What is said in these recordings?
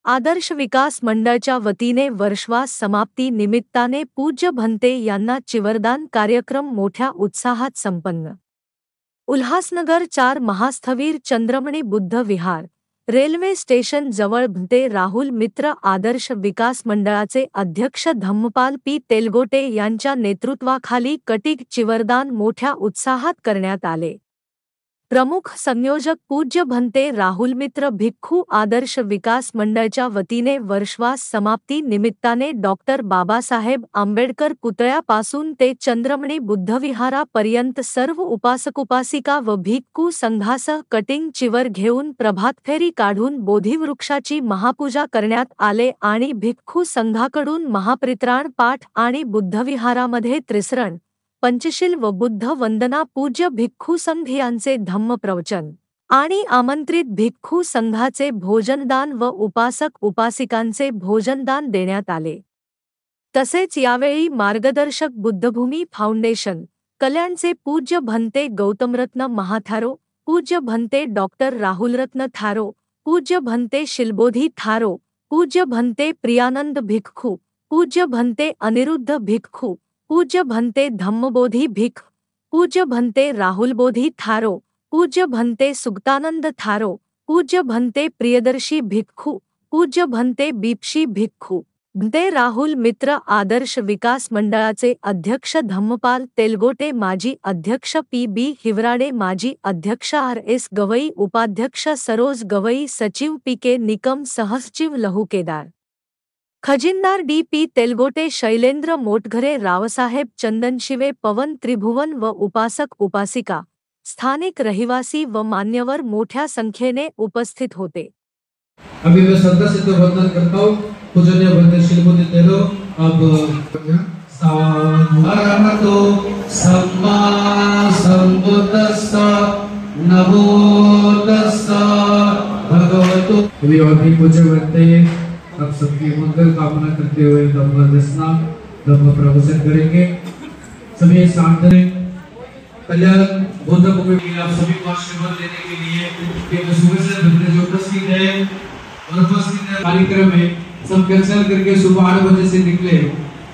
आदर्श विकास मंडळाच्या वतीने वर्षवास समाप्ती निमित्ताने पूज्य भंते यांना चिवरदान कार्यक्रम मोठ्या उत्साहात संपन्न। उल्हासनगर 4 महास्थवीर चंद्रमणी बुद्ध विहार रेल्वे स्टेशन जवळ भंते राहुल मित्र आदर्श विकास मंडळाचे अध्यक्ष धम्मपाल पी तेलगोटे यांच्या नेतृत्वाखाली कटीक चिवरदान मोठ्या उत्साहात करण्यात आले। प्रमुख संयोजक पूज्य भंते राहुल मित्र भिक्खू आदर्श विकास मंडळाच्या वतीने वर्षवास समाप्ती निमित्ताने डॉक्टर बाबासाहेब आंबेडकर पुतळ्यापासून ते चंद्रमणी बुद्धविहारापर्यंत सर्व उपासक-उपासिका व भिक्खू संघासह कटिंग चिवर घेऊन प्रभातफेरी काढून बोधिवृक्षाची महापूजा करण्यात आले आणि भिक्खू संघाकडून महापरित्राण पाठ आणि बुद्धविहारामध्ये त्रिसरण पंचशील व बुद्ध वंदना पूज्य भिक्खू संघ यांचे धम्म प्रवचन आणि आमंत्रित भिक्खू संघाचे भोजनदान व उपासक-उपासिकांचे भोजनदान देण्यात आले। तसेच यावेळी मार्गदर्शक बुद्धभूमी फाउंडेशन कल्याणचे पूज्य भंते गौतमरत्न महाथारो, पूज्य भंते डॉक्टर राहुलरत्न थारो, पूज्य भंते शिलबोधी थारो, पूज्य भंते प्रियानंद भिक्खू, पूज्य भंते अनिरुद्ध भिक्खू, पूज्य भंते धम्मबोधी भिक्ख, पूज्य भंते राहुलबोधी थारो, पूज्य भंते सुगतानंद थारो, पूज्य भंते प्रियदर्शी भिक्खू, पूज्य भंते बीपशी भिक्खू, भंते राहुल मित्र आदर्श विकास मंडळाचे अध्यक्ष धम्मपाल तेलगोटे, माजी अध्यक्ष पी.बी. हिवराडे, माजी अध्यक्ष आर.एस. गवई, उपाध्यक्ष सरोज गवई, सचिव पी.के. निकम, सहसचिव लहू केदार, खजिनदार डी.पी. तेलगोटे, शैलेंद्र मोटघरे, रावसाहेब चंदनशिवे, पवन त्रिभुवन व उपासक-उपासिका, स्थानिक रहिवासी व मान्यवर मोठ्या संख्येने उपस्थित होते। अभी मैं श्रद्धा से वंदन करता हूँ पूजनीय भंते शिलबोधी तेलो। अब सामरमतो सम्मा सम्बुद्धस्सा नमो तस्सा भगवतो। अभी और भी पूज्य भंते अब सबकी मंगल कामना करते हुए धम्म दसना धम्म प्रवचन करेंगे। सभी शांत रहें। कल्याण बुद्ध भूमि में आप सभी को आशीर्वाद लेने के लिए ये सुबह से भंते जो उपस्थित है और उपस्थित कार्यक्रम में सब कैंसिल करके सुबह 8 बजे से निकले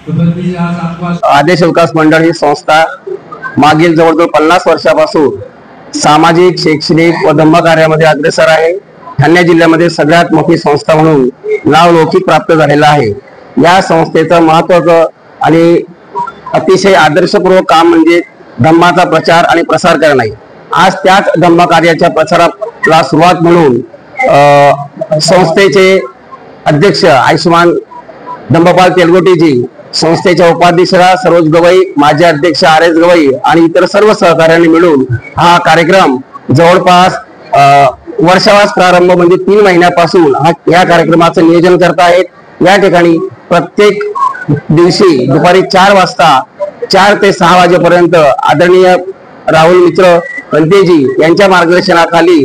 तो भंते जी आज आपको आदर्श विकास मंडळ ही संस्था मागील जवळजवळ 50 वर्षापासून सामाजिक, शैक्षणिक व धम्म कार्यामध्ये अग्रेसर आहे। ठाणे जिल्ह्यामध्ये सगळ्यात मोठी संस्था म्हणून नाव लौकिक प्राप्त झालेला आहे। या संस्थेचं महत्त्वाचं आणि अतिशय आदर्शपूर्वक काम म्हणजे धम्माचा प्रचार आणि प्रसार करणे। आज त्याच धम्म कार्याच्या प्रचाराला सुरुवात म्हणून संस्थेचे अध्यक्ष आयुष्मान धम्मपाल तेलगोटेजी, संस्थेच्या उपाध्यक्षा सरोज गवई, माजी अध्यक्ष आर.एस. गवई आणि इतर सर्व सहकार्यांनी मिळून हा कार्यक्रम जवळपास वर्षवास प्रारंभ म्हणजे 3 महिन्यापासून या कार्यक्रमाचं नियोजन करत आहेत। या ठिकाणी प्रत्येक दिवशी दुपारी 4 वाजता 4 ते 6 वाजेपर्यंत आदरणीय राहुल मित्र भंतेजी यांच्या मार्गदर्शनाखाली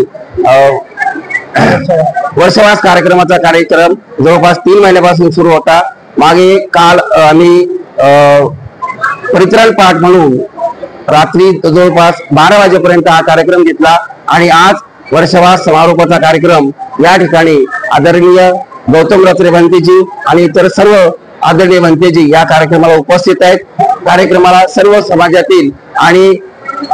वर्षवास कार्यक्रमाचा कार्यक्रम जवळपास 3 महिन्यापासून सुरू होता। मागे काल आम्ही परित्राण पाठ म्हणून रात्री जवळपास 12 वाजेपर्यंत हा कार्यक्रम घेतला आणि आज वर्षवास समारोपाचा कार्यक्रम या ठिकाणी आदरणीय गौतमरत्न भंतेजी आणि इतर सर्व आदरणीय भंतेजी या कार्यक्रमाला उपस्थित आहेत। कार्यक्रमाला सर्व समाजातील आणि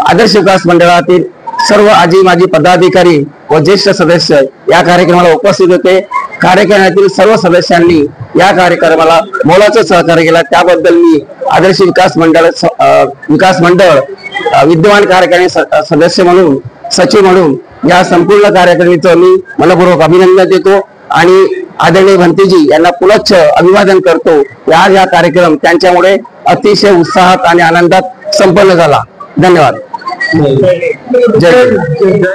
आदर्श विकास मंडळातील सर्व आजी माजी पदाधिकारी व ज्येष्ठ सदस्य या कार्यक्रमाला उपस्थित होते। कार्यक्रमातील सर्व सदस्यांनी या कार्यक्रमाला मोलाचं सहकार्य केलं, त्याबद्दल मी आदर्श विकास मंडळ विद्यमान कार्यकारिणी सदस्य म्हणून, सचिव म्हणून या संपूर्ण कार्यकारिणीचं मी मनपूर्वक अभिनंदन देतो आणि आदरणीय भंतेजी यांना पुनश्च अभिवादन करतो। आज हा कार्यक्रम त्यांच्यामुळे अतिशय उत्साहात आणि आनंदात संपन्न झाला। धन्यवाद। जय